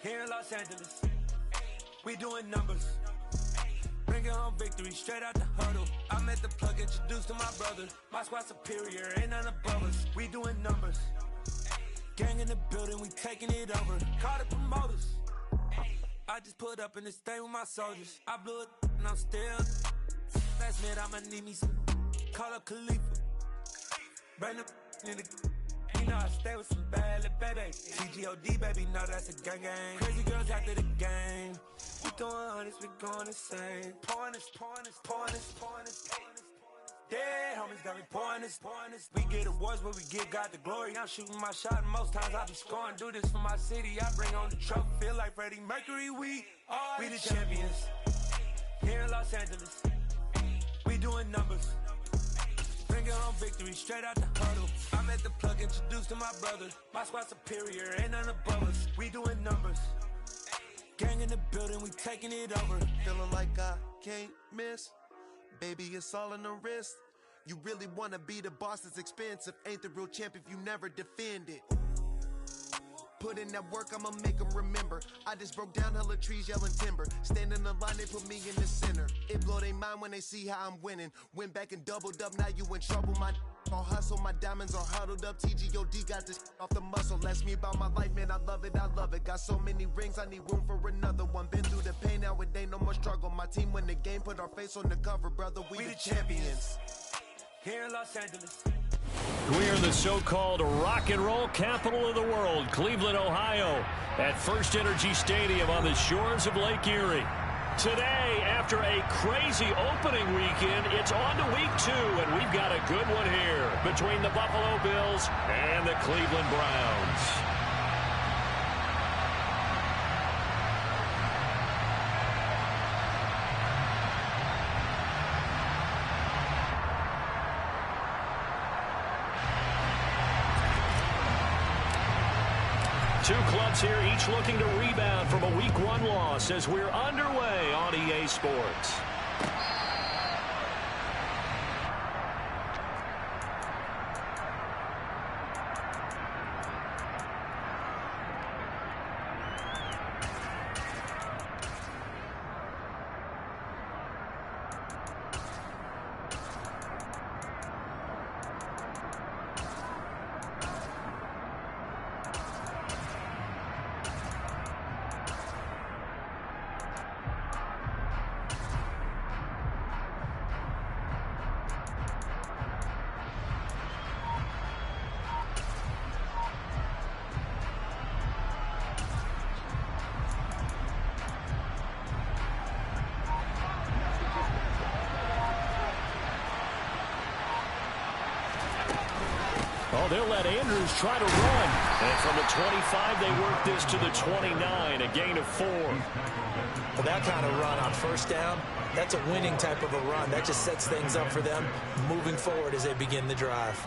Here in Los Angeles, we doing numbers. Bringing home victory straight out the huddle. I met the plug, introduced to my brother. My squad superior, ain't none above us. We doing numbers. Gang in the building, we taking it over. Call the promoters. I just put up in this thing with my soldiers. I blew it and I'm still. Last minute I'ma need me some. Call up Khalifa. Bring them in the. You know I stay with some bad little baby. TGOD baby, know that's a gang gang. Crazy girls after the game. We throwing hundreds, we going insane. Pouring this. Dead homies got me pouring this. We get awards, but we give God the glory. I'm shooting my shot, and most times I be scoring. Do this for my city, I bring on the trophy. Feel like Freddie Mercury, we the champions. Here in Los Angeles, we doing numbers. Bringing home victory straight out the huddle. I met the plug, introduced to my brother. My squad superior, ain't none above us. We doing numbers. Gang in the building, we taking it over. Feeling like I can't miss. Baby, it's all in the wrist. You really wanna be the boss, it's expensive. Ain't the real champ if you never defend it. Put in that work, I'ma make them remember. I just broke down hella trees, yelling timber. Stand in the line, they put me in the center. It blow their mind when they see how I'm winning. Went back and doubled up, now you in trouble. My all hustle, my diamonds are huddled up. TGOD got this off the muscle. Ask me about my life, man, I love it. Got so many rings, I need room for another one. Been through the pain, now it ain't no more struggle. My team win the game, put our face on the cover, brother. We the champions. Here in Los Angeles. We're in the so-called rock and roll capital of the world, Cleveland, Ohio, at First Energy Stadium on the shores of Lake Erie. Today, after a crazy opening weekend, it's on to week 2, and we've got a good one here between the Buffalo Bills and the Cleveland Browns. Two clubs here, each looking to rebound from a Week 1 loss as we're underway on EA Sports. Oh, they'll let Andrews try to run. And from the 25, they work this to the 29, a gain of 4. Well, that kind of run on first down, that's a winning type of a run. That just sets things up for them moving forward as they begin the drive.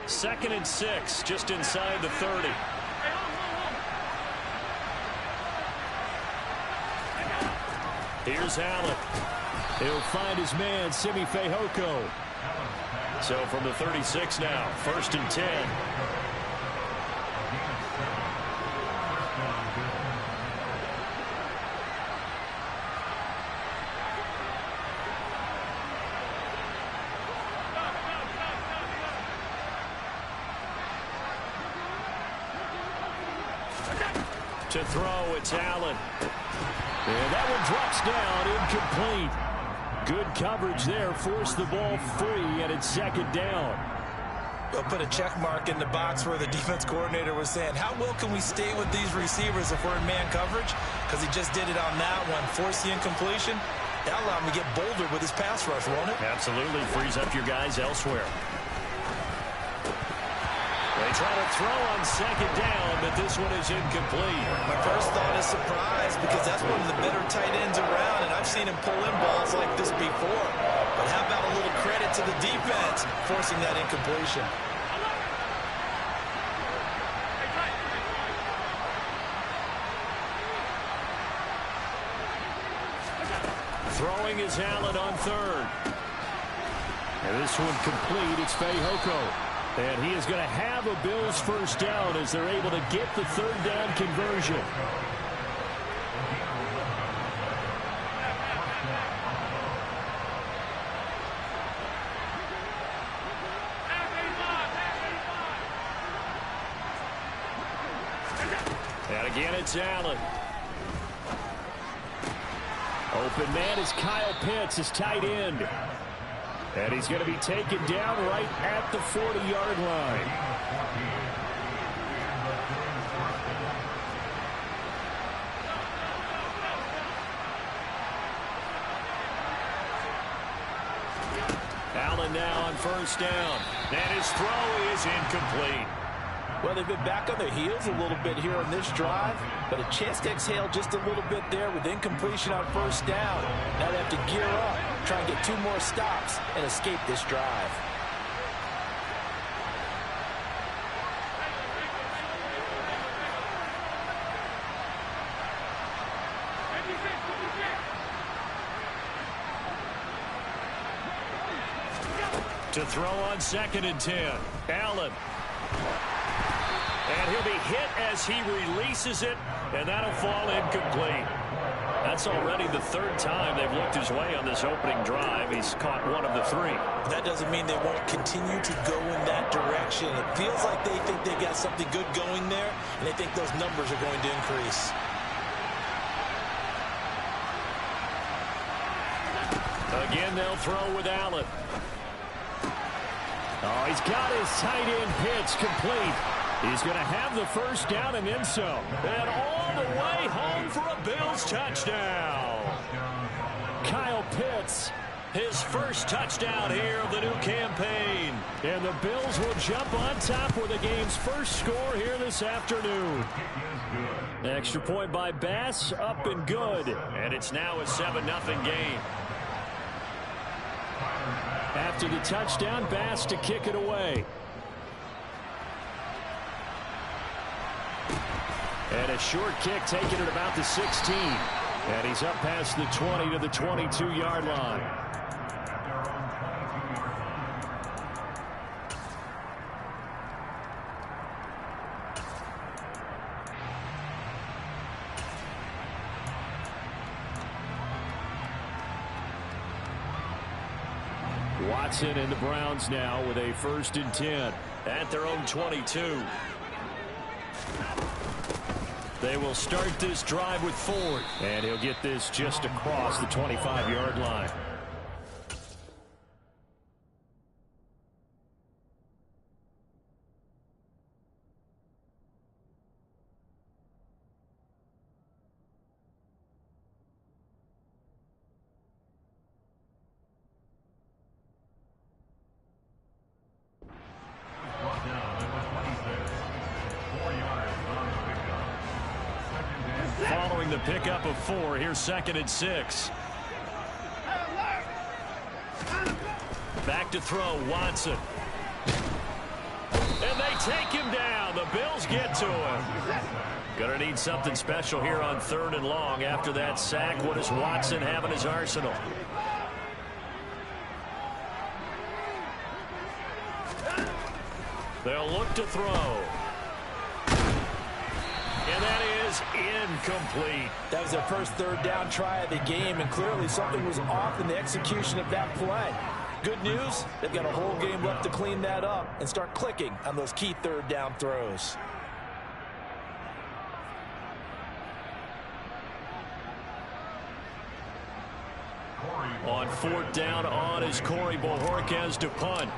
Second and 6, just inside the 30. Here's Allen. He'll find his man, Simi Fehoko. So from the 36 now, 1st and 10. To throw, it's Allen. And that one drops down, incomplete. Good coverage there, forced the ball free, and it's 2nd down. They'll put a check mark in the box where the defense coordinator was saying, how well can we stay with these receivers if we're in man coverage? Because he just did it on that one, forced the incompletion. That'll allow him to get bolder with his pass rush, won't it? Absolutely, frees up your guys elsewhere. They try to throw on 2nd down, but this one is incomplete. My first thought is surprise because that's one of the better tight ends around, and I've seen him pull in balls like this before. But how about a little credit to the defense forcing that incompletion? Throwing is Allen on third. And this one complete. It's Fehoko. And he is going to have a Bills first down as they're able to get the third down conversion. And again, it's Allen. Open man is Kyle Pitts, his tight end. And he's going to be taken down right at the 40-yard line. Allen now on first down. And his throw is incomplete. Well, they've been back on their heels a little bit here on this drive, but a chance to exhale just a little bit there with incompletion on first down. Now they have to gear up, try and get 2 more stops, and escape this drive. To throw on 2nd and 10. Allen. And he'll be hit as he releases it, and that'll fall incomplete. That's already the 3rd time they've looked his way on this opening drive. He's caught 1 of the 3. That doesn't mean they won't continue to go in that direction. It feels like they think they got something good going there, and they think those numbers are going to increase. Again, they'll throw with Allen. Oh, he's got his tight end Pitts complete. He's going to have the first down and then some. And all the way home for a Bills touchdown. Kyle Pitts, his first touchdown here of the new campaign. And the Bills will jump on top with the game's first score here this afternoon. Extra point by Bass, up and good. And it's now a 7-0 game. After the touchdown, Bass to kick it away. And a short kick taken at about the 16. And he's up past the 20 to the 22-yard line. Watson and the Browns now with a 1st and 10 at their own 22. They will start this drive with Ford, and he'll get this just across the 25-yard line. Following the pickup of 4, here's 2nd and 6. Back to throw, Watson. And they take him down. The Bills get to him. Gonna need something special here on 3rd and long. After that sack, what does Watson have in his arsenal? They'll look to throw. And that is incomplete. That was their first 3rd down try of the game, and clearly something was off in the execution of that play. Good news, they've got a whole game left to clean that up and start clicking on those key 3rd down throws. On 4th down on is Corey Bojorquez to punt.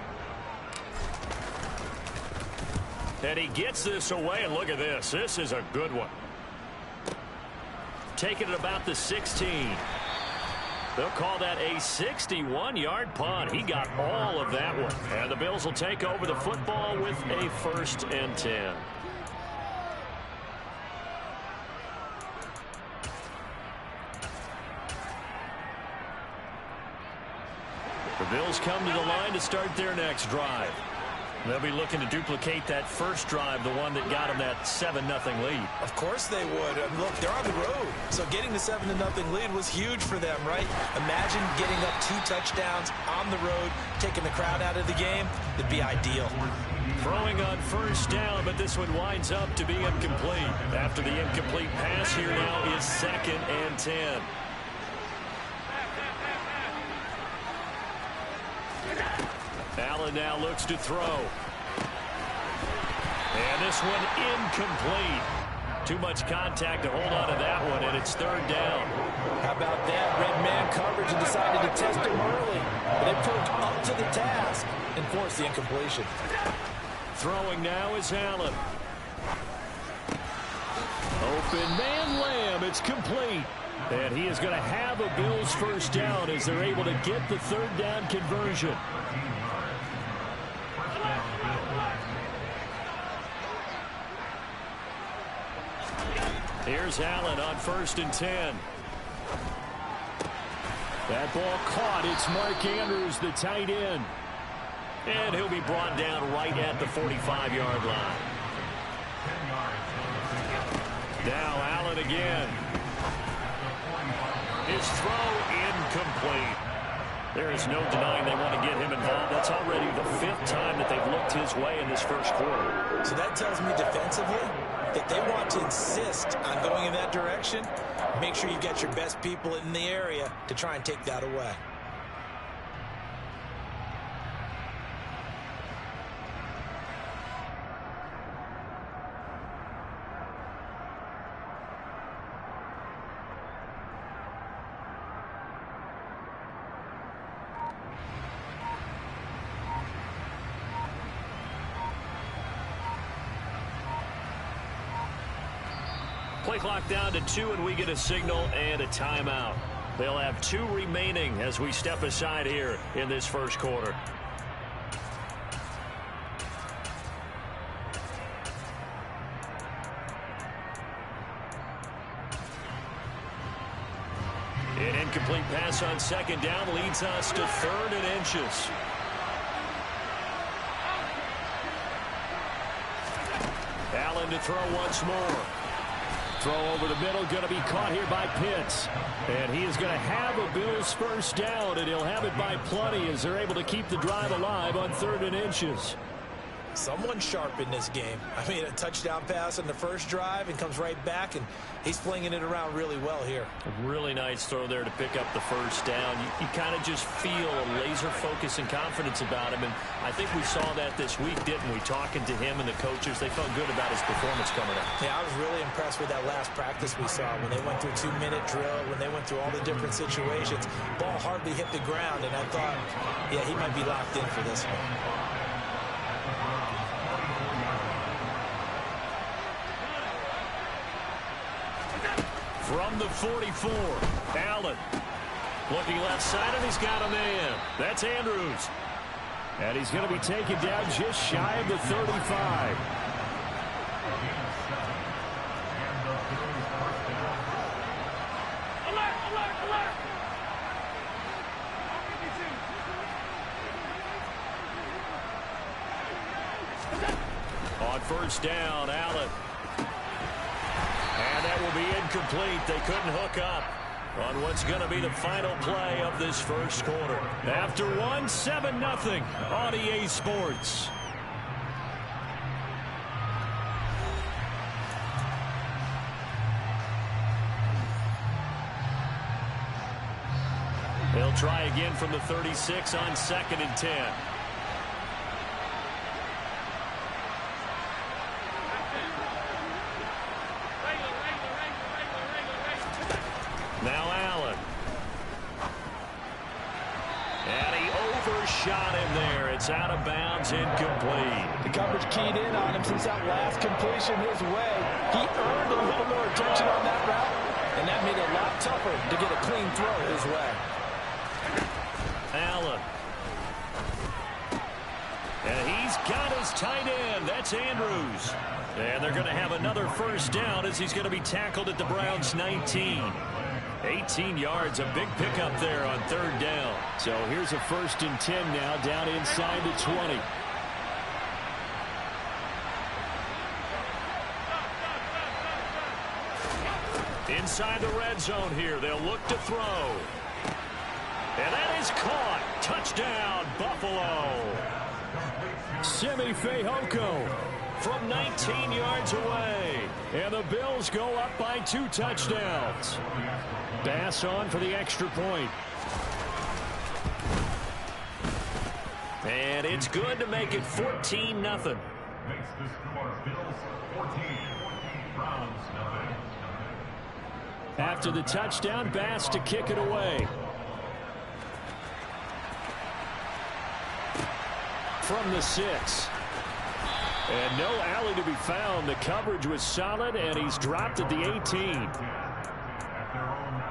And he gets this away, and look at this. This is a good one. Taking it about the 16. They'll call that a 61-yard punt. He got all of that one. And the Bills will take over the football with a 1st and 10. The Bills come to the line to start their next drive. They'll be looking to duplicate that first drive, the one that got them that 7-0 lead. Of course they would. Look, they're on the road. So getting the 7-0 lead was huge for them, right? Imagine getting up 2 touchdowns on the road, taking the crowd out of the game. It'd be ideal. Throwing on first down, but this one winds up to be incomplete. After the incomplete pass, here now is 2nd and 10. Allen now looks to throw. And this one incomplete. Too much contact to hold on to that one, and it's 3rd down. How about that? Red man coverage and decided to test him early. But they proved up to the task and forced the incompletion. Throwing now is Allen. Open man Lamb. It's complete. And he is going to have a Bills first down as they're able to get the 3rd down conversion. Here's Allen on 1st and 10. That ball caught. It's Mark Andrews, the tight end. And he'll be brought down right at the 45-yard line. Now Allen again. His throw incomplete. There is no denying they want to get him involved. That's already the 5th time that they've looked his way in this first quarter. So that tells me defensively that they want to insist on going in that direction. Make sure you get your best people in the area to try and take that away. Play clock down to 2, and we get a signal and a timeout. They'll have 2 remaining as we step aside here in this first quarter. An incomplete pass on 2nd down leads us to 3rd and inches. Allen to throw once more. Throw over the middle, going to be caught here by Pitts. And he is going to have a Bills first down, and he'll have it by plenty as they're able to keep the drive alive on 3rd and inches. Someone sharp in this game. I mean, a touchdown pass on the first drive and comes right back, and he's flinging it around really well here. A really nice throw there to pick up the first down. You kind of just feel a laser focus and confidence about him, and I think we saw that this week, didn't we? Talking to him and the coaches, they felt good about his performance coming up. Yeah, I was really impressed with that last practice we saw when they went through a 2-minute drill, when they went through all the different situations. Ball hardly hit the ground, and I thought, yeah, he might be locked in for this one. From the 44, Allen looking left side, and he's got a man. That's Andrews. And he's going to be taken down just shy of the 35. On first down, Allen. And that will be incomplete. They couldn't hook up on what's going to be the final play of this first quarter. After 7-0 on EA Sports. They'll try again from the 36 on 2nd and 10. Now Allen. And he overshot him there. It's out of bounds, incomplete. The coverage keyed in on him since that last completion his way. He earned a little more attention on that route, and that made it a lot tougher to get a clean throw his way. Allen. And he's got his tight end. That's Andrews. And they're going to have another first down as he's going to be tackled at the Browns' 19. 18 yards, a big pickup there on 3rd down. So here's a 1st and 10 now, down inside the 20. inside the red zone here. They'll look to throw. And that is caught. Touchdown, Buffalo. Simi Fehoko from 19 yards away. And the Bills go up by 2 touchdowns. Bass on for the extra point. And it's good to make it 14-0. Makes the score Bills 14, Browns nothing. After the touchdown, Bass to kick it away. From the 6. And no alley to be found. The coverage was solid, and he's dropped at the 18. At their own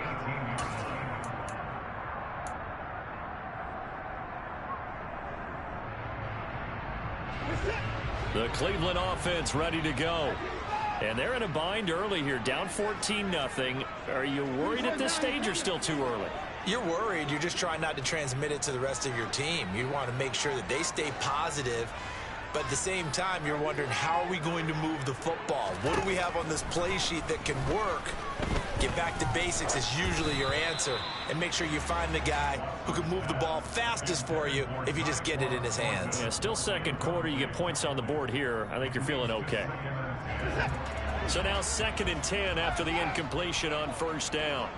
18. The Cleveland offense ready to go. And they're in a bind early here, down 14-0. Are you worried at this stage or still too early? You're worried. You're just trying not to transmit it to the rest of your team. You want to make sure that they stay positive. But at the same time, you're wondering, how are we going to move the football? What do we have on this play sheet that can work? Get back to basics is usually your answer. And make sure you find the guy who can move the ball fastest for you if you just get it in his hands. Yeah, still second quarter. You get points on the board here. I think you're feeling okay. So now 2nd and 10 after the incompletion on first down.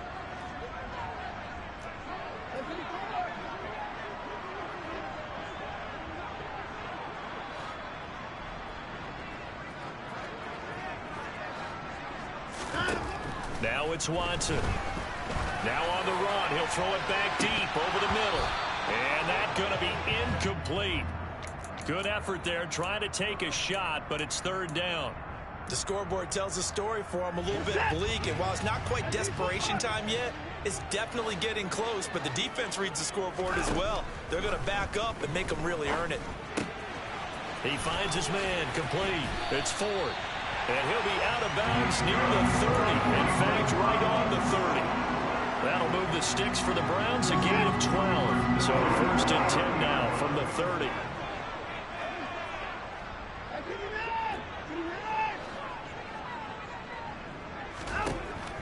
Now it's Watson. Now on the run. He'll throw it back deep over the middle. And that's going to be incomplete. Good effort there trying to take a shot, but it's 3rd down. The scoreboard tells a story for him, a little bit bleak. And while it's not quite desperation time yet, it's definitely getting close. But the defense reads the scoreboard as well. They're going to back up and make them really earn it. He finds his man complete. It's Ford. And he'll be out of bounds near the 30. In fact, right on the 30. That'll move the sticks for the Browns, a gain of 12. So 1st and 10 now from the 30.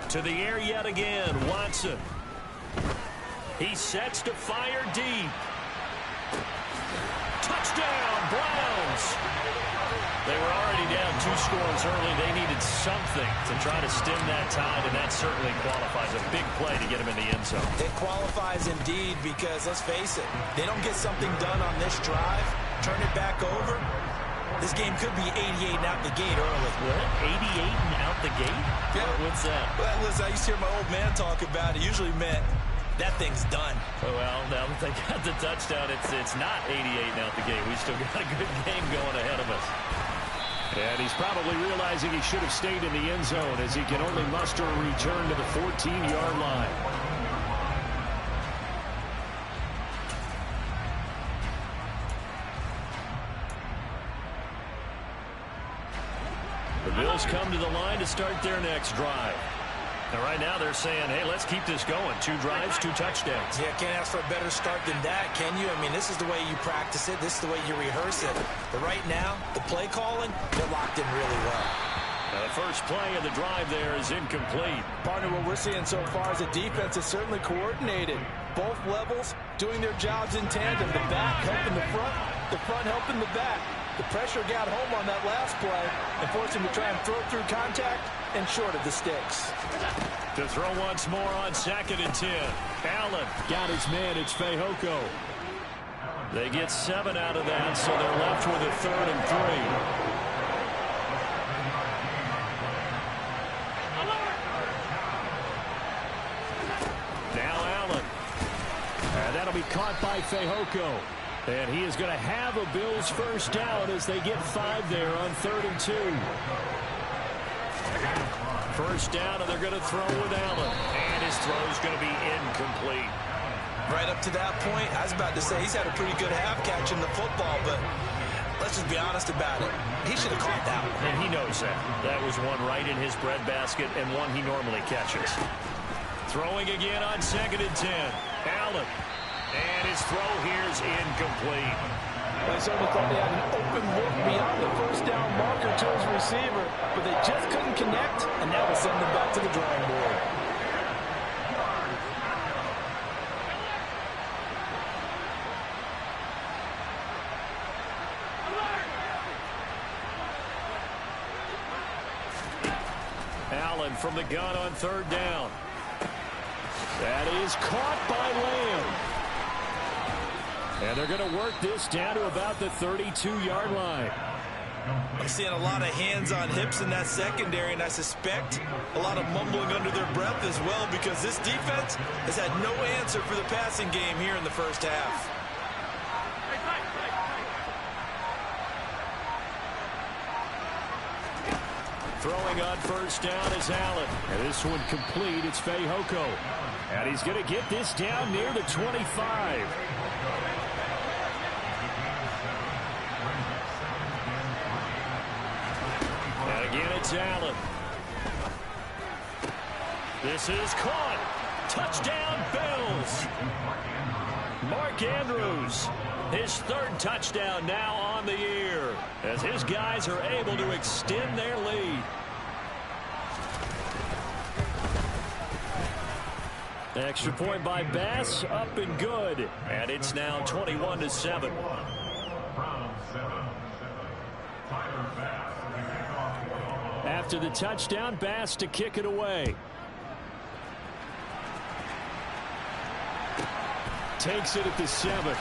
To the air yet again, Watson. He sets to fire deep. Touchdown, Browns! They were already down 2 scores early. They needed something to try to stem that tide, and that certainly qualifies. A big play to get him in the end zone. It qualifies indeed because, let's face it, they don't get something done on this drive, turn it back over, this game could be 88 and out the gate early. What? 88 and out the gate? Yeah. What's that? Well, listen, I used to hear my old man talk about it. Usually meant that thing's done. Oh, well, now that they got the touchdown, it's not 88 and out the gate. We still got a good game going ahead of us. And he's probably realizing he should have stayed in the end zone as he can only muster a return to the 14-yard line. The Bills come to the line to start their next drive. And right now they're saying, hey, let's keep this going. 2 drives, 2 touchdowns. Yeah, can't ask for a better start than that, can you? I mean, this is the way you practice it. This is the way you rehearse it. But right now, the play calling, they're locked in really well. Now the first play of the drive there is incomplete. Partner, what we're seeing so far is the defense is certainly coordinated. Both levels doing their jobs in tandem. The back helping the front helping the back. The pressure got home on that last play and forced him to try and throw through contact and short of the sticks. To throw once more on 2nd and 10. Allen got his man. It's Fehoko. They get 7 out of that, so they're left with a 3rd and 3. Now Allen. And that'll be caught by Fehoko. And he is going to have a Bills first down as they get 5 there on 3rd and 2. First down, and they're going to throw with Allen. And his throw is going to be incomplete. Right up to that point, I was about to say he's had a pretty good half catching the football, but let's just be honest about it. He should have caught that one. And he knows that. That was one right in his breadbasket and one he normally catches. Throwing again on 2nd and 10. Allen. And his throw here is incomplete. I certainly thought they had an open look beyond the first down marker to his receiver, but they just couldn't connect, and that will send them back to the drawing board. Allen from the gun on third down. That is caught by Lamb. And they're going to work this down to about the 32-yard line. I'm seeing a lot of hands on hips in that secondary, and I suspect a lot of mumbling under their breath as well, because this defense has had no answer for the passing game here in the first half. Throwing on first down is Allen. And this one complete. It's Fehoko. And he's going to get this down near the 25. And again, it's Allen. This is caught. Touchdown, Bills. Mark Andrews. His third touchdown now on the year, as his guys are able to extend their lead. Extra point by Bass, up and good. And it's now 21-7. After the touchdown, Bass to kick it away. Takes it at the 7.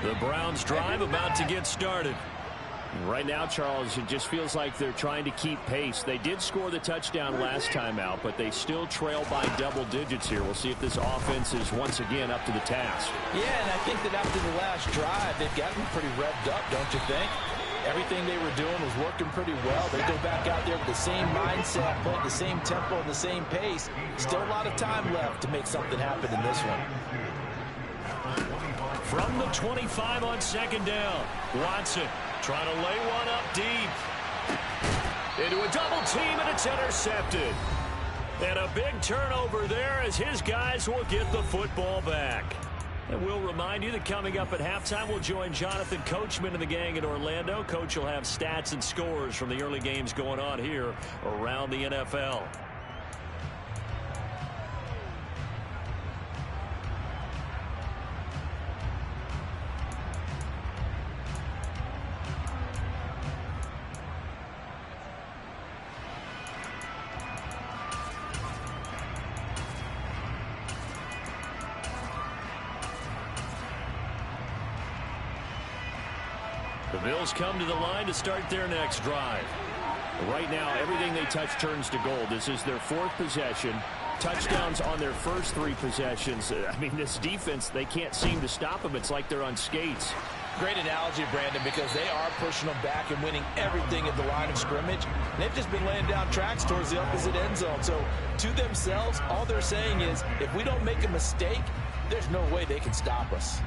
The Browns drive about to get started. Right now, Charles, it just feels like they're trying to keep pace. They did score the touchdown last time out, but they still trail by double digits here. We'll see if this offense is once again up to the task. Yeah, and I think that after the last drive, they've gotten pretty revved up, don't you think? Everything they were doing was working pretty well. They go back out there with the same mindset, playing the same tempo and the same pace. Still a lot of time left to make something happen in this one. From the 25 on second down, Watson trying to lay one up deep. Into a double team, and it's intercepted. And a big turnover there as his guys will get the football back. And we'll remind you that coming up at halftime, we'll join Jonathan Coachman and the gang in Orlando. Coach will have stats and scores from the early games going on here around the NFL. The Bills come to the line to start their next drive. Right now, everything they touch turns to gold. This is their fourth possession. Touchdowns on their first 3 possessions. I mean, this defense, they can't seem to stop them. It's like they're on skates. Great analogy, Brandon, because they are pushing them back and winning everything at the line of scrimmage. And they've just been laying down tracks towards the opposite end zone. So, to themselves, all they're saying is, if we don't make a mistake, there's no way they can stop us.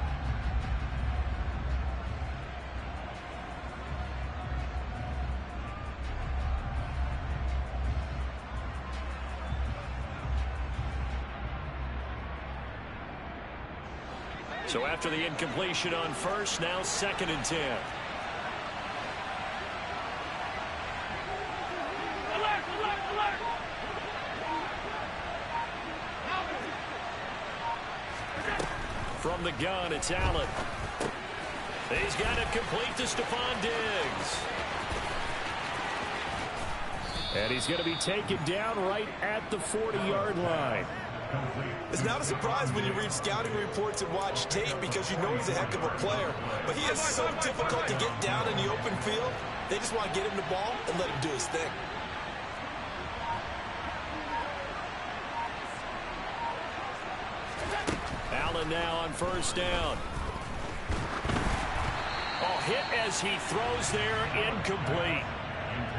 So after the incompletion on first, now 2nd and 10. From the gun, it's Allen. He's got it complete to Stephon Diggs. And he's going to be taken down right at the 40-yard line. It's not a surprise when you read scouting reports and watch tape, because you know he's a heck of a player. But he is so difficult to get down in the open field. They just want to get him the ball and let him do his thing. Allen now on first down. Oh, hit as he throws there, incomplete.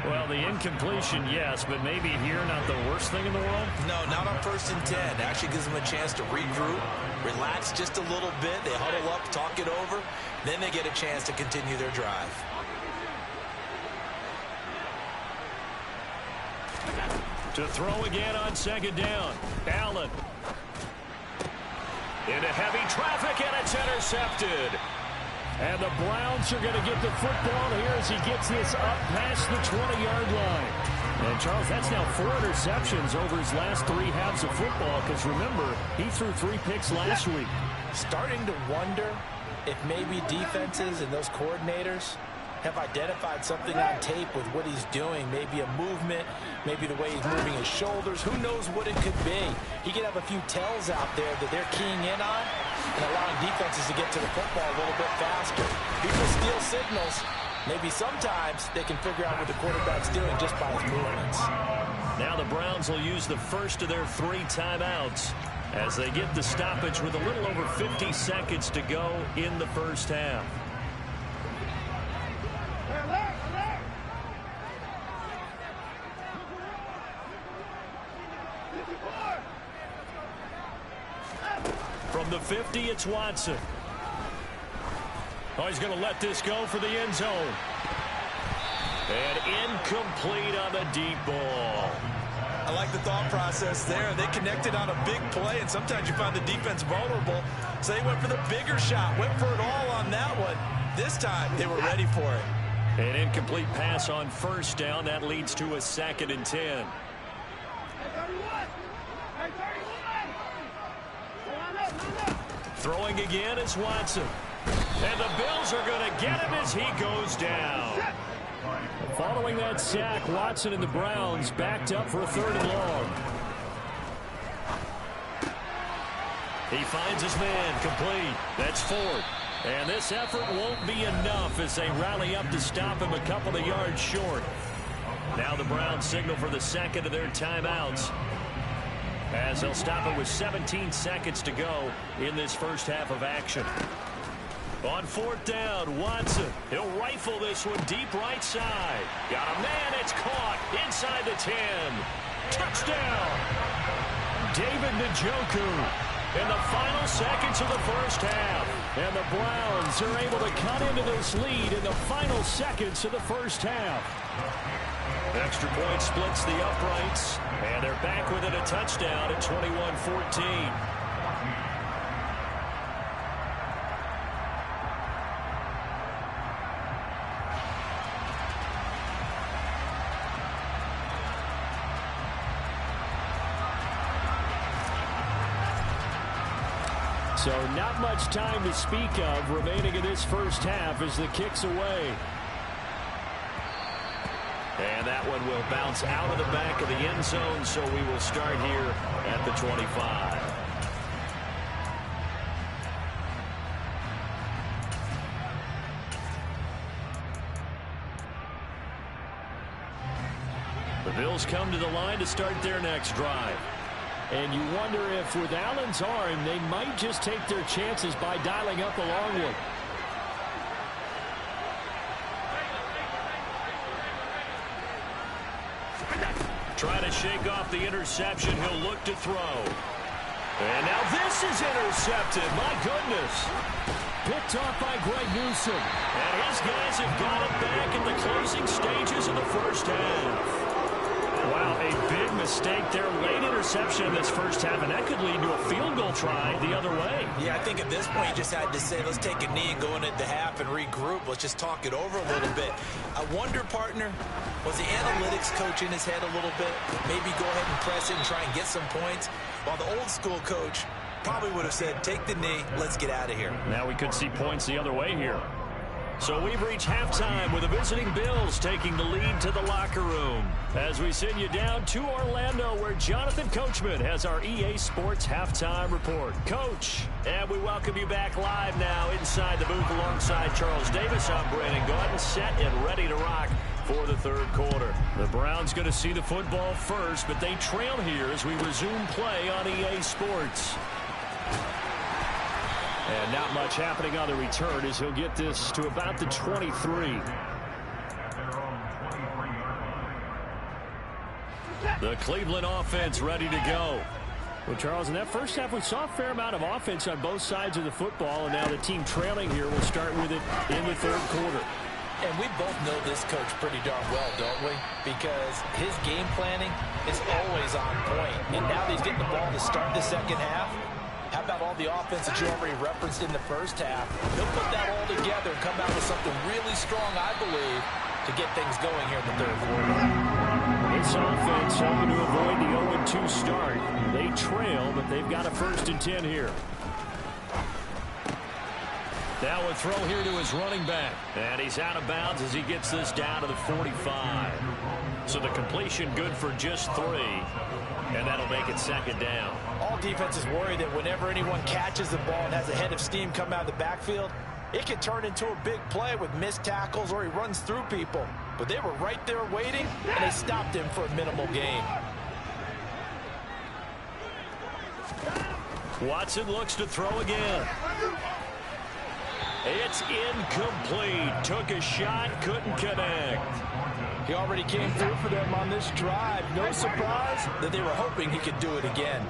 Well, the incompletion, yes, but maybe here not the worst thing in the world? No, not on 1st and 10. Actually gives them a chance to regroup, relax just a little bit. They huddle up, talk it over. Then they get a chance to continue their drive. To throw again on second down. Allen. Into heavy traffic, and it's intercepted. And the Browns are going to get the football here as he gets this up past the 20-yard line. And, Charles, that's now 4 interceptions over his last 3 halves of football because, remember, he threw 3 picks last week. Starting to wonder if maybe defenses and those coordinators have identified something on tape with what he's doing. Maybe a movement, maybe the way he's moving his shoulders. Who knows what it could be? He could have a few tells out there that they're keying in on and allowing defenses to get to the football a little bit faster. People steal signals. Maybe sometimes they can figure out what the quarterback's doing just by his movements. Now the Browns will use the first of their 3 timeouts as they get the stoppage with a little over 50 seconds to go in the first half. From the 50, it's Watson. Oh, he's going to let this go for the end zone. And incomplete on the deep ball. I like the thought process there. They connected on a big play, and sometimes you find the defense vulnerable. So they went for the bigger shot, went for it all on that one. This time, they were ready for it. An incomplete pass on first down. That leads to a 2nd and 10. Throwing again is Watson. And the Bills are going to get him as he goes down. Following that sack, Watson and the Browns backed up for a 3rd and long. He finds his man complete. That's 4th. And this effort won't be enough as they rally up to stop him a couple of yards short. Now the Browns signal for the 2nd of their timeouts, as they'll stop it with 17 seconds to go in this first half of action. On 4th down, Watson. He'll rifle this one deep right side. Got a man, it's caught inside the 10. Touchdown! David Njoku in the final seconds of the first half. And the Browns are able to cut into this lead in the final seconds of the first half. Extra point splits the uprights, and they're back within a touchdown at 21-14. So not much time to speak of remaining in this first half as the kick's away. And that one will bounce out of the back of the end zone, so we will start here at the 25. The Bills come to the line to start their next drive. And you wonder if with Allen's arm, they might just take their chances by dialing up a long one. Trying to shake off the interception. He'll look to throw. And now this is intercepted. My goodness. Picked off by Greg Newsome. And his guys have got it back in the closing stages of the first half. Wow, a big mistake there. Late interception in this first half, and that could lead to a field goal try the other way. Yeah, I think at this point you just had to say, let's take a knee and go into the half and regroup. Let's just talk it over a little bit. I wonder, partner, was the analytics coach in his head a little bit? Maybe go ahead and press it and try and get some points? While the old school coach probably would have said, take the knee, let's get out of here. Now we could see points the other way here. So we've reached halftime with the visiting Bills taking the lead to the locker room. As we send you down to Orlando, where Jonathan Coachman has our EA Sports Halftime Report. Coach, and we welcome you back live now inside the booth alongside Charles Davis. I'm Brandon Gaudin, set and ready to rock for the third quarter. The Browns going to see the football first, but they trail here as we resume play on EA Sports. And not much happening on the return as he'll get this to about the 23. The Cleveland offense ready to go. Well, Charles, in that first half, we saw a fair amount of offense on both sides of the football, and now the team trailing here will start with it in the third quarter. And we both know this coach pretty darn well, don't we? Because his game planning is always on point. And now that he's getting the ball to start the second half, How about all the offense that you already referenced in the first half? They'll put that all together and come out with something really strong, I believe, to get things going here in the third quarter. This offense hoping to avoid the 0-2 start. They trail, but they've got a 1st and 10 here. Now a throw here to his running back. And he's out of bounds as he gets this down to the 45. So the completion good for just 3. And that'll make it 2nd down. All defenses worry that whenever anyone catches the ball and has a head of steam come out of the backfield, it can turn into a big play with missed tackles or he runs through people. But they were right there waiting, and they stopped him for a minimal gain. Watson looks to throw again. It's incomplete. Took a shot, couldn't connect. He already came through for them on this drive. No surprise that they were hoping he could do it again.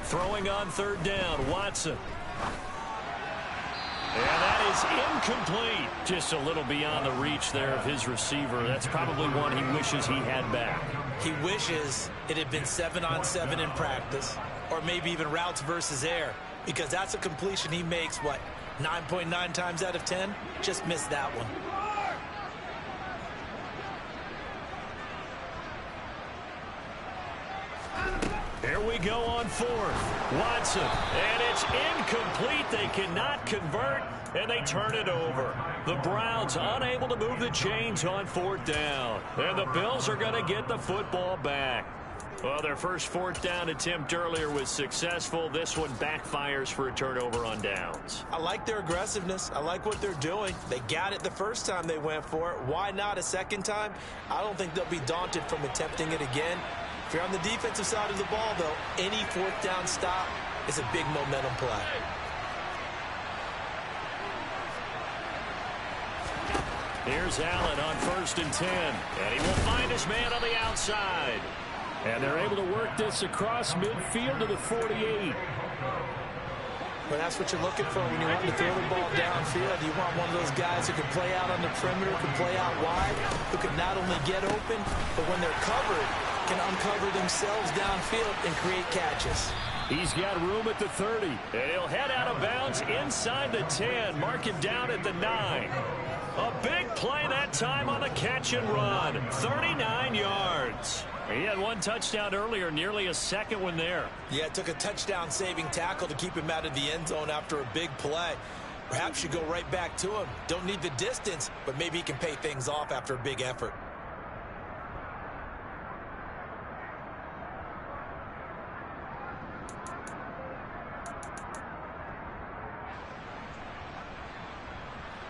Throwing on 3rd down, Watson. And that is incomplete. Just a little beyond the reach there of his receiver. That's probably one he wishes he had back. He wishes it had been 7-on-7 in practice, or maybe even routes versus air, because that's a completion he makes, what, 9.9 times out of 10? Just missed that one. Here we go on 4th. Watson, and it's incomplete. They cannot convert, and they turn it over. The Browns unable to move the chains on 4th down, and the Bills are going to get the football back. Well, their first 4th down attempt earlier was successful. This one backfires for a turnover on downs. I like their aggressiveness. I like what they're doing. They got it the first time they went for it. Why not a second time? I don't think they'll be daunted from attempting it again. If you're on the defensive side of the ball, though, any 4th down stop is a big momentum play. Here's Allen on 1st and 10. And he will find his man on the outside. And they're able to work this across midfield to the 48. Well, that's what you're looking for when you want to throw the ball downfield. You want one of those guys who can play out on the perimeter, can play out wide, who can not only get open, but when they're covered, can uncover themselves downfield and create catches. He's got room at the 30. And he'll head out of bounds inside the 10. Mark him down at the 9. A big play that time on the catch and run. 39 yards. He had 1 touchdown earlier, nearly a 2nd one there. Yeah, it took a touchdown-saving tackle to keep him out of the end zone after a big play. Perhaps you go right back to him. Don't need the distance, but maybe he can pay things off after a big effort.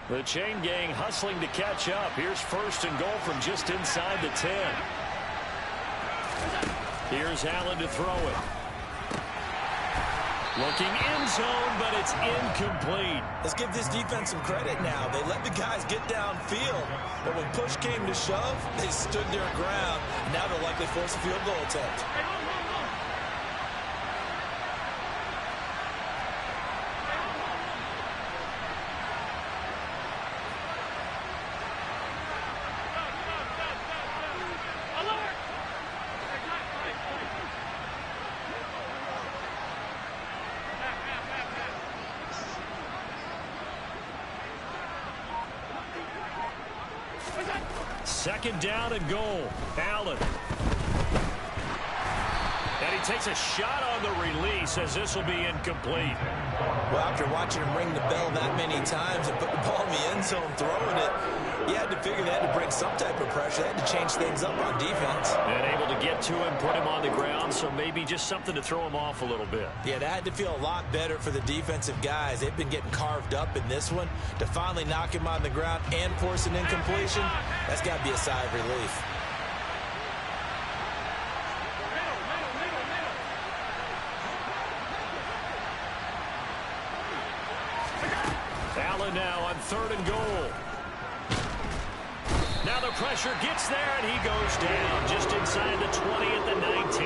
The chain gang hustling to catch up. Here's 1st and goal from just inside the 10. Here's Allen to throw it. Looking end zone, but it's incomplete. Let's give this defense some credit now. They let the guys get downfield, but when push came to shove, they stood their ground. Now they'll likely force a field goal attempt. Second down and goal. Allen. And he takes a shot on the release as this will be incomplete. Well, after watching him ring the bell that many times and put the ball in the end zone throwing it, you had to figure they had to bring some type of pressure. They had to change things up on defense. And able to get to him, put him on the ground, so maybe just something to throw him off a little bit. Yeah, that had to feel a lot better for the defensive guys. They've been getting carved up in this one. To finally knock him on the ground and force an incompletion, that's got to be a sigh of relief. Allen now on 3rd and goal. Now the pressure gets there, and he goes down just inside the 20 at the 19.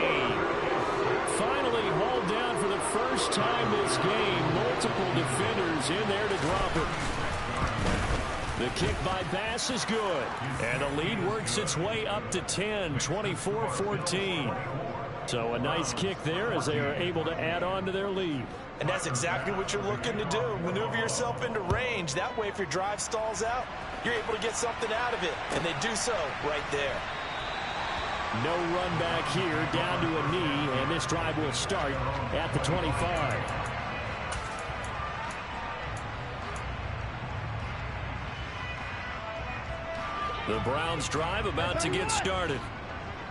Finally hauled down for the first time this game. Multiple defenders in there to drop it. The kick by Bass is good. And the lead works its way up to 10, 24-14. So a nice kick there as they are able to add on to their lead. And that's exactly what you're looking to do. Maneuver yourself into range. That way, if your drive stalls out, you're able to get something out of it. And they do so right there. No run back here, down to a knee, and this drive will start at the 25. The Browns drive about to get started.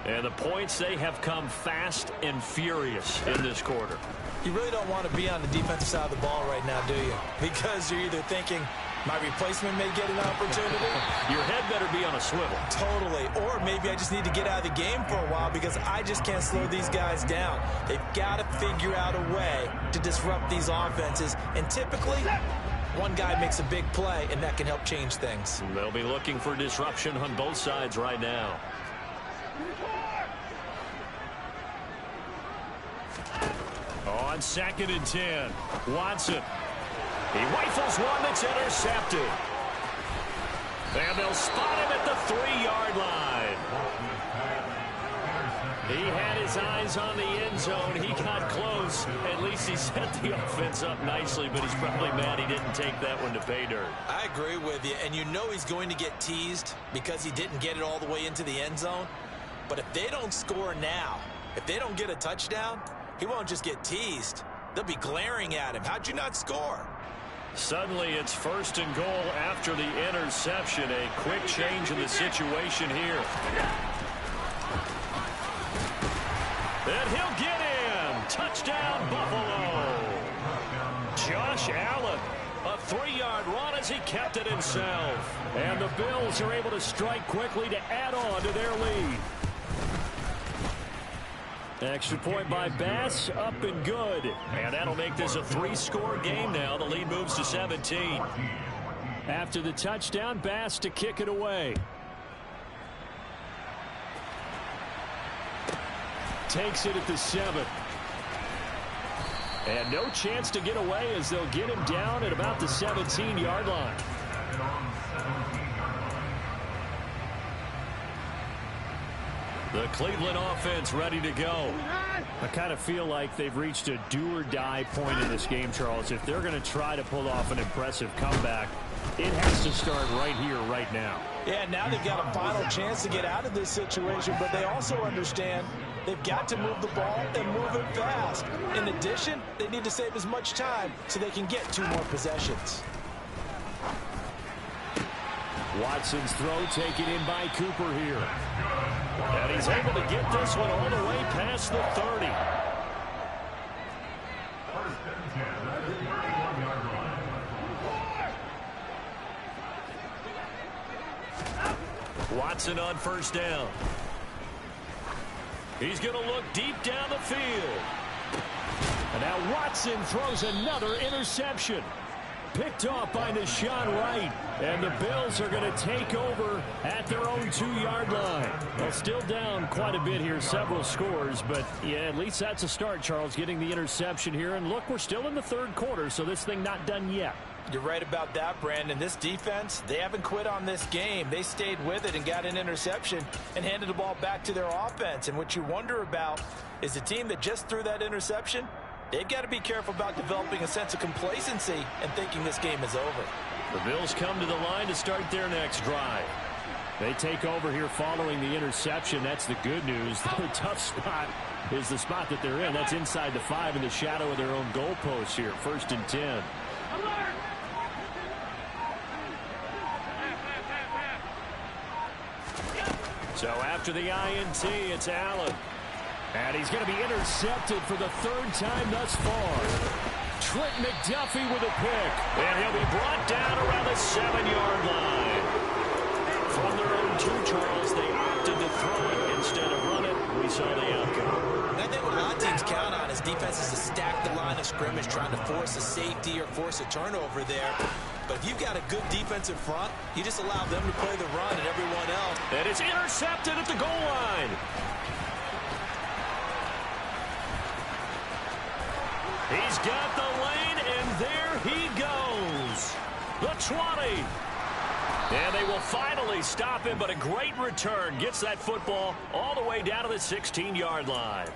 And the points, they have come fast and furious in this quarter. You really don't want to be on the defensive side of the ball right now, do you? Because you're either thinking, my replacement may get an opportunity. Your head better be on a swivel. Totally. Or maybe I just need to get out of the game for a while because I just can't slow these guys down. They've got to figure out a way to disrupt these offenses. And typically, one guy makes a big play, and that can help change things. They'll be looking for disruption on both sides right now. On 2nd and 10, Watson. He rifles one that's intercepted. And they'll spot him at the 3-yard line. He had his eyes on the end zone. He got close. At least he set the offense up nicely, but he's probably mad he didn't take that one to pay dirt. I agree with you, and you know he's going to get teased because he didn't get it all the way into the end zone. But if they don't score now, if they don't get a touchdown, he won't just get teased. They'll be glaring at him. How'd you not score? Suddenly it's 1st and goal after the interception. A quick change in the situation here. And he'll get in. Touchdown, Buffalo. Josh Allen. A 3-yard run as he kept it himself. And the Bills are able to strike quickly to add on to their lead. Extra point by Bass, up and good. And that'll make this a 3-score game now. The lead moves to 17. After the touchdown, Bass to kick it away. Takes it at the 7. And no chance to get away as they'll get him down at about the 17-yard line. The Cleveland offense ready to go. I kind of feel like they've reached a do-or-die point in this game, Charles. If they're going to try to pull off an impressive comeback, it has to start right here, right now. Yeah, now they've got a final chance to get out of this situation, but they also understand they've got to move the ball and move it fast. In addition, they need to save as much time so they can get 2 more possessions. Watson's throw taken in by Cooper here. And he's able to get this one all the way past the 30. Watson on 1st down. He's going to look deep down the field. And now Watson throws another interception. Picked off by Deshaun Wright. And the Bills are going to take over at their own 2-yard line. Well, still down quite a bit here, several scores. But, yeah, at least that's a start, Charles, getting the interception here. And, look, we're still in the 3rd quarter, so this thing not done yet. You're right about that, Brandon. This defense, they haven't quit on this game. They stayed with it and got an interception and handed the ball back to their offense. And what you wonder about is the team that just threw that interception, they've got to be careful about developing a sense of complacency and thinking this game is over. The Bills come to the line to start their next drive. They take over here following the interception. That's the good news. The tough spot is the spot that they're in. That's inside the 5 in the shadow of their own goalpost here. 1st and 10. So after the INT, it's Allen. And he's going to be intercepted for the 3rd time thus far. Trent McDuffie with a pick. And he'll be brought down around the 7-yard line. From their own 2, Charles, they opted to throw it instead of run it. We saw the outcome. And I think what a lot of teams count on is defenses to stack the line of scrimmage, trying to force a safety or force a turnover there. But if you've got a good defensive front, you just allow them to play the run and everyone else. And it's intercepted at the goal line. He's got the lane, and there he goes. The 20. And they will finally stop him, but a great return. Gets that football all the way down to the 16-yard line.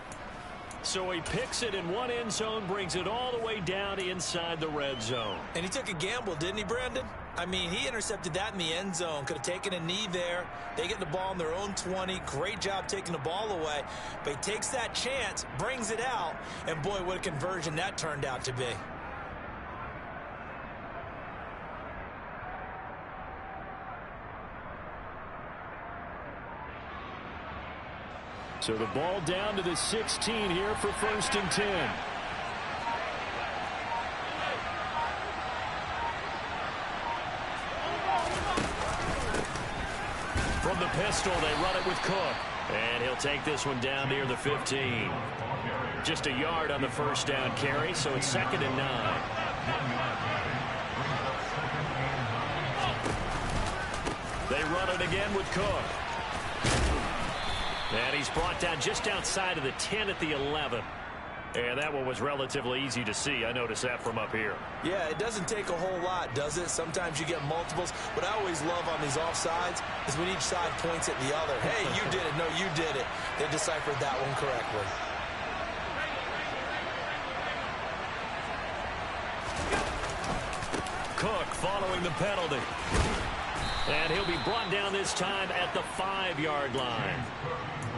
So he picks it in one end zone, brings it all the way down inside the red zone. And he took a gamble, didn't he, Brandon? I mean, he intercepted that in the end zone. Could have taken a knee there. They get the ball on their own 20. Great job taking the ball away. But he takes that chance, brings it out, and boy, what a conversion that turned out to be. So the ball down to the 16 here for 1st and 10. From the pistol, they run it with Cook. And he'll take this one down near the 15. Just a yard on the first down carry, so it's 2nd and 9. They run it again with Cook. And he's brought down just outside of the 10 at the 11. And that one was relatively easy to see. I noticed that from up here. Yeah, it doesn't take a whole lot, does it? Sometimes you get multiples. What I always love on these offsides is when each side points at the other. Hey, you did it. No, you did it. They deciphered that one correctly. Cook following the penalty. And he'll be brought down this time at the 5-yard line.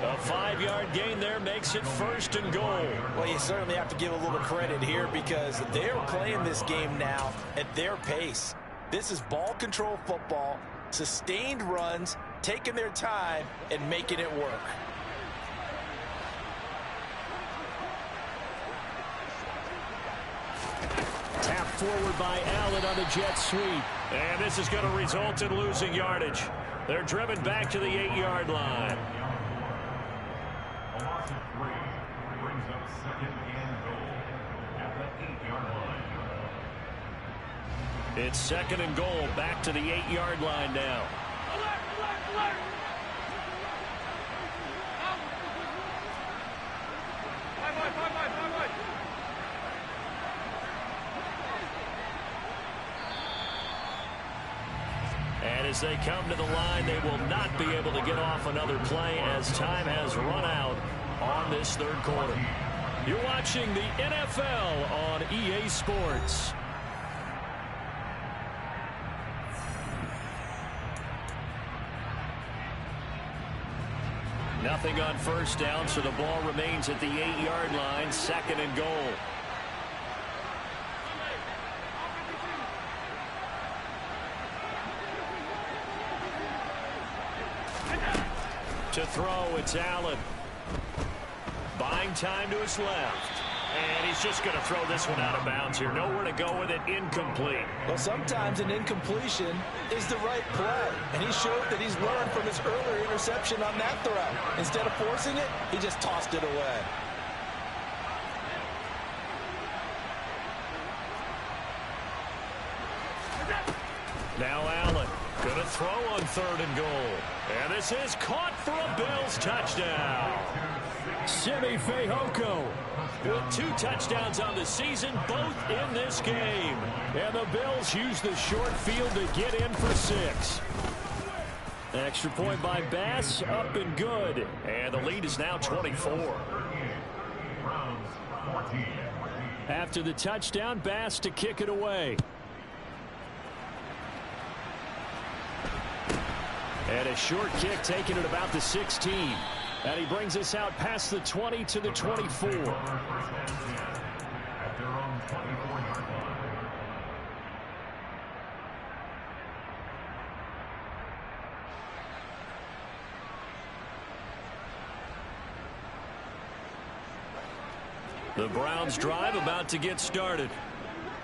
A 5-yard gain there makes it 1st and goal. Well, you certainly have to give a little credit here because they're playing this game now at their pace. This is ball control football, sustained runs, taking their time, and making it work. Tap forward by Allen on the jet sweep. And this is going to result in losing yardage. They're driven back to the 8-yard line. A loss of 3 brings up 2nd and goal at the 8-yard line. It's 2nd and goal, back to the 8-yard line now. And as they come to the line, they will not be able to get off another play as time has run out on this 3rd quarter. You're watching the NFL on EA Sports. Nothing on first down, so the ball remains at the 8-yard line, 2nd and goal. To throw, it's Allen. Buying time to his left. And he's just going to throw this one out of bounds here. Nowhere to go with it, incomplete. Well, sometimes an incompletion is the right play. And he showed that he's learned from his earlier interception on that throw. Instead of forcing it, he just tossed it away. Now Allen going to throw on 3rd and goal. And this is caught for a Bills touchdown. Simi Fehoko with 2 touchdowns on the season, both in this game. And the Bills use the short field to get in for 6. Extra point by Bass, up and good. And the lead is now 24. Browns 14. After the touchdown, Bass to kick it away. And a short kick taken at about the 16. And he brings us out past the 20 to the 24. At their own 24-yard line. The Browns drive about to get started.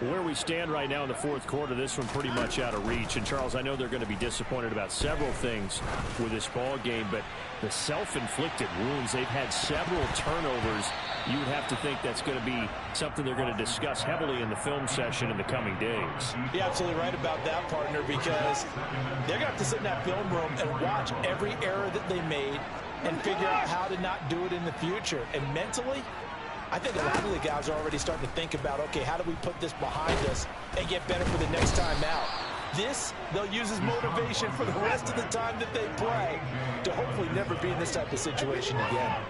Where we stand right now in the 4th quarter, this one pretty much out of reach. And, Charles, I know they're going to be disappointed about several things with this ball game, but the self-inflicted wounds, they've had several turnovers. You would have to think that's going to be something they're going to discuss heavily in the film session in the coming days. You're absolutely right about that, partner, because they're going to have to sit in that film room and watch every error that they made and figure out how to not do it in the future. And mentally, I think a lot of the guys are already starting to think about, okay, how do we put this behind us and get better for the next time out? This, they'll use as motivation for the rest of the time that they play to hopefully never be in this type of situation again.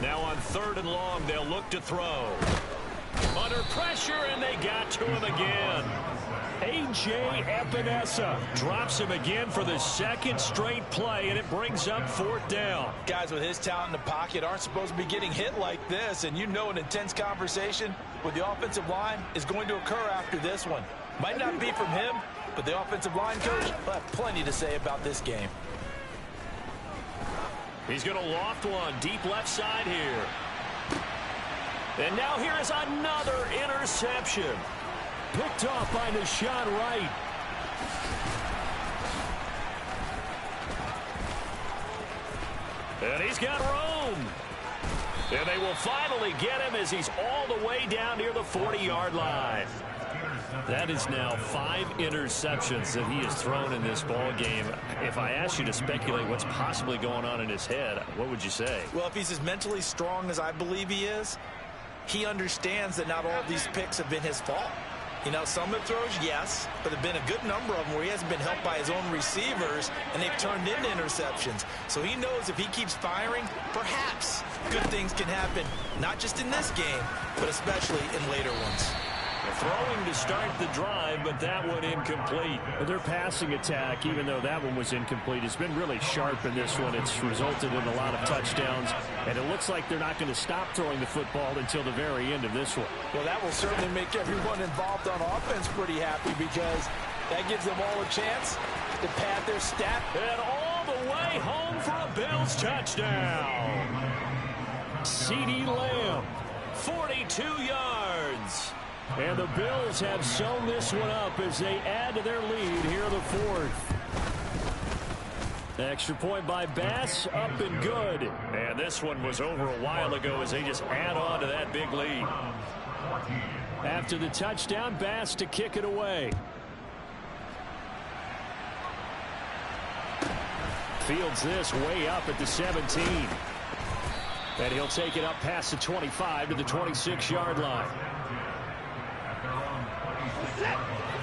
Now on 3rd and long, they'll look to throw. Under pressure, and they got to him again. A.J. Epinesa drops him again for the 2nd straight play, and it brings up 4th down. Guys with his talent in the pocket aren't supposed to be getting hit like this, and you know an intense conversation with the offensive line is going to occur after this one. Might not be from him, but the offensive line coach will have plenty to say about this game. He's going to loft one deep left side here. And now here is another interception. Picked off by Nahshon Wright. And he's got room. And they will finally get him as he's all the way down near the 40-yard line. That is now 5 interceptions that he has thrown in this ball game. If I asked you to speculate what's possibly going on in his head, what would you say? Well, if he's as mentally strong as I believe he is, he understands that not all of these picks have been his fault. You know, some of the throws, yes, but there have been a good number of them where he hasn't been helped by his own receivers, and they've turned into interceptions. So he knows if he keeps firing, perhaps good things can happen, not just in this game, but especially in later ones. Throwing to start the drive, but that one incomplete. Their passing attack, even though that one was incomplete, has been really sharp in this one. It's resulted in a lot of touchdowns, and it looks like they're not going to stop throwing the football until the very end of this one. Well, that will certainly make everyone involved on offense pretty happy because that gives them all a chance to pad their stat. And all the way home for a Bills touchdown. CeeDee Lamb, 42 yards. And the Bills have sewn this one up as they add to their lead here in the 4th. Extra point by Bass, up and good. And this one was over a while ago as they just add on to that big lead. After the touchdown, Bass to kick it away. Fields this way up at the 17. And he'll take it up past the 25 to the 26-yard line.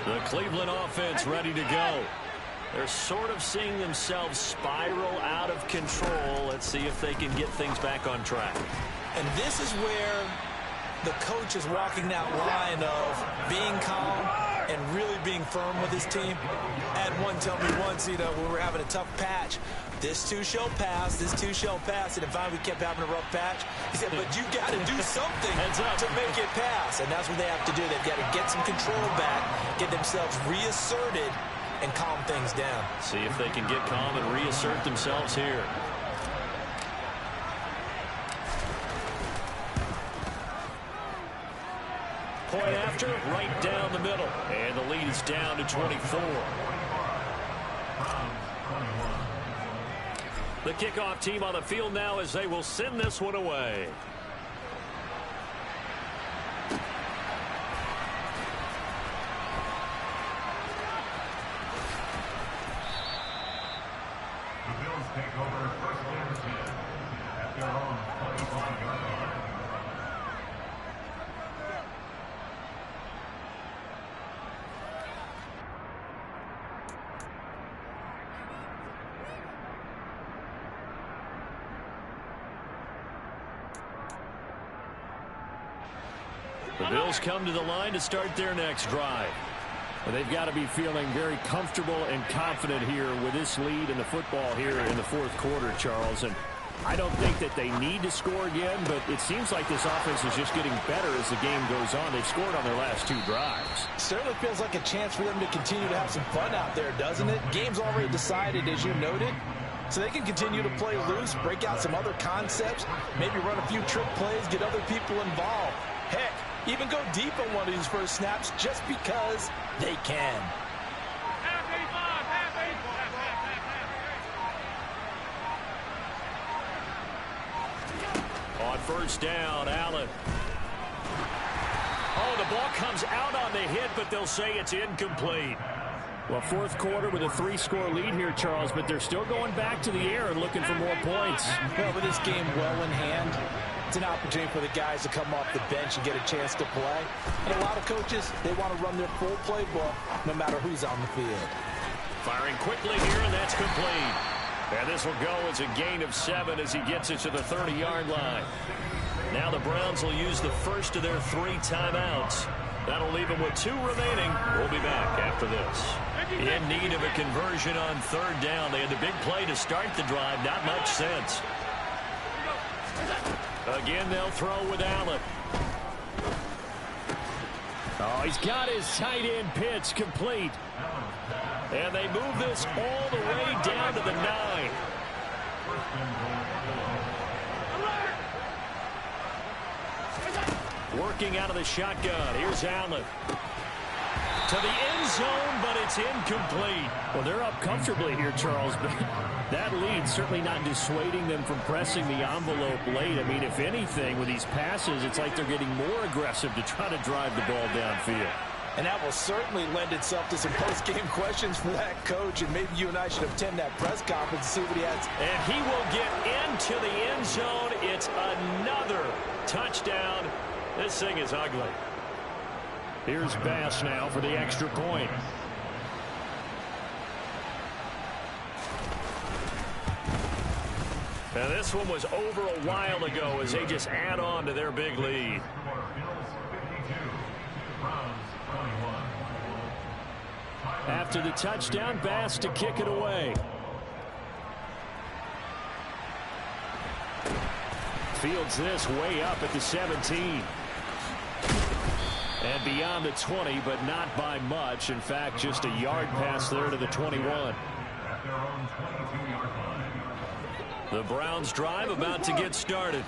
The Cleveland offense ready to go. They're sort of seeing themselves spiral out of control. Let's see if they can get things back on track. And this is where the coach is walking that line of being calm and really being firm with his team. Had one tell me once, you know, when we were having a tough patch, this too shall pass, this too shall pass. And finally we kept having a rough patch. He said, but you got to do something to make it pass. And that's what they have to do. They've got to get some control back, get themselves reasserted, and calm things down. See if they can get calm and reassert themselves here. Point after, right down the middle. And the lead is down to 24. The kickoff team on the field now as they will send this one away. The Bills take over 1st and 10 at their own 25-yard line. The Bills come to the line to start their next drive. Well, they've got to be feeling very comfortable and confident here with this lead in the football here in the 4th quarter, Charles. And I don't think that they need to score again, but it seems like this offense is just getting better as the game goes on. They've scored on their last 2 drives. Certainly feels like a chance for them to continue to have some fun out there, doesn't it? Game's already decided, as you noted. So they can continue to play loose, break out some other concepts, maybe run a few trick plays, get other people involved. Heck, even go deep on one of these first snaps just because they can. On 1st down, Allen. Oh, the ball comes out on the hit, but they'll say it's incomplete. Well, 4th quarter with a 3-score lead here, Charles, but they're still going back to the air and looking for more points. Well, with this game well in hand, It's an opportunity for the guys to come off the bench and get a chance to play. And a lot of coaches, they want to run their full playbook no matter who's on the field. Firing quickly here, and that's complete. And this will go as a gain of 7 as he gets it to the 30-yard line. Now the Browns will use the first of their 3 timeouts. That'll leave them with 2 remaining. We'll be back after this. In need of a conversion on 3rd down. They had the big play to start the drive. Not much sense. Again, they'll throw with Allen. Oh, he's got his tight end pitch complete. And they move this all the way down to the 9. Working out of the shotgun. Here's Allen. To the end zone, but it's incomplete. Well, they're up comfortably here, Charles, but that lead certainly not dissuading them from pressing the envelope late. I mean, if anything, with these passes, it's like they're getting more aggressive to try to drive the ball downfield. And that will certainly lend itself to some post-game questions for that coach, and maybe you and I should attend that press conference and see what he has. And he will get into the end zone. It's another touchdown. This thing is ugly. Here's Bass now for the extra point. Now this one was over a while ago as they just add on to their big lead. After the touchdown, Bass to kick it away. Fields this way up at the 17. And beyond the 20, but not by much. In fact, just a yard pass there to the 21. The Browns drive about to get started.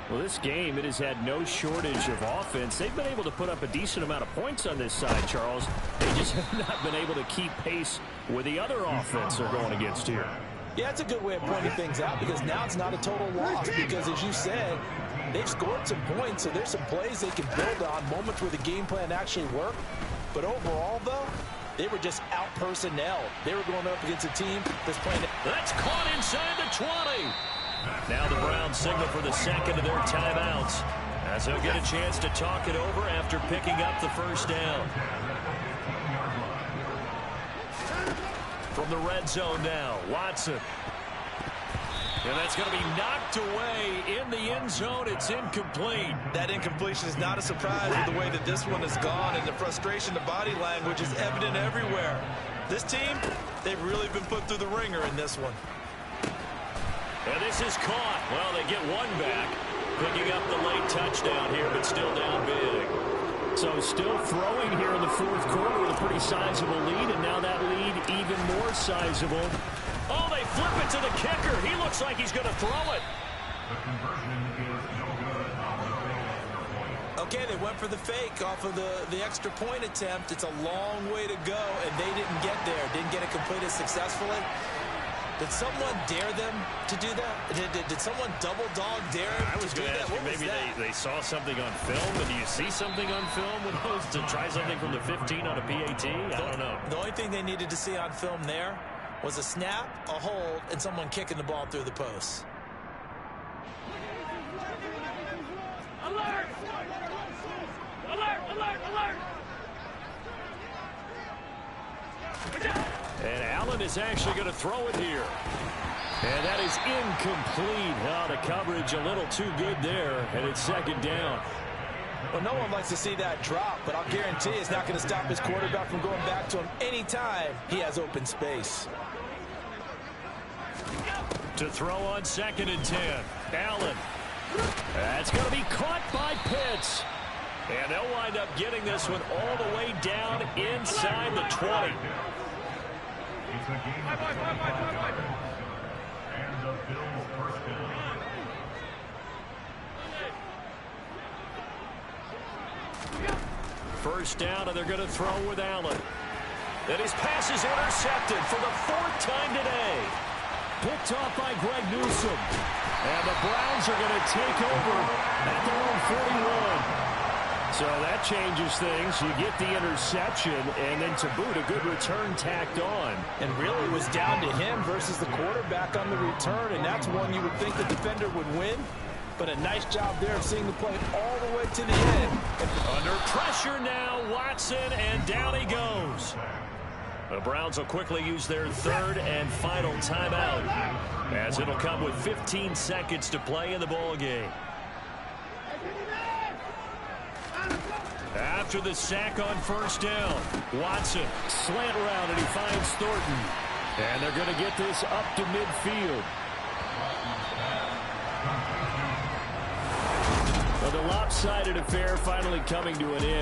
Well, this game, it has had no shortage of offense. They've been able to put up a decent amount of points on this side, Charles. They just have not been able to keep pace with the other offense they're going against here. Yeah, it's a good way of pointing things out because now it's not a total loss because, as you said, they've scored some points, so there's some plays they can build on, moments where the game plan actually worked. But overall, though, they were just out-personnel. They were going up against a team that's playing. That's caught inside the 20. Now the Browns signal for the second of their timeouts as they'll get a chance to talk it over after picking up the first down. From the red zone now, Watson. And that's going to be knocked away in the end zone. It's incomplete. That incompletion is not a surprise with the way that this one has gone, and the frustration, the body language is evident everywhere. This team, they've really been put through the ringer in this one. And this is caught. Well, they get one back, picking up the late touchdown here, but still down big. So still throwing here in the 4th quarter with a pretty sizable lead, and now that lead even more sizable. Oh, they flip it to the kicker. He looks like he's going to throw it. The conversion is no good. Okay, they went for the fake off of the extra point attempt. It's a long way to go, and they didn't get there. Didn't get it completed successfully. Did someone dare them to do that? Did someone double dog dare them to do that? What was maybe that? they saw something on film. And do you see something on film with those to try something from the 15 on a PAT? I don't know. The only thing they needed to see on film there was a snap, a hold, and someone kicking the ball through the post. Alert! Alert! Alert! Alert! And Allen is actually going to throw it here. And that is incomplete. Oh, the coverage a little too good there, and it's 2nd down. Well, no one likes to see that drop, but I'll guarantee it's not going to stop his quarterback from going back to him anytime he has open space. To throw on 2nd and 10. Allen. That's going to be caught by Pitts. And they'll wind up getting this one all the way down inside the 20. It's a game of 25 yards. And the Bills first down. First down, and they're going to throw with Allen. And his pass is intercepted for the 4th time today. Picked off by Greg Newsome. And the Browns are going to take over at their own 41. So that changes things. You get the interception, and then to boot, a good return tacked on. And really it was down to him versus the quarterback on the return, and that's one you would think the defender would win. but a nice job there of seeing the play all the way to the end. Under pressure now, Watson, and down he goes. The Browns will quickly use their third and final timeout, as it'll come with 15 seconds to play in the ball game. After the sack on first down, Watson, slant route, and he finds Thornton. And they're going to get this up to midfield. Well, the lopsided affair finally coming to an end.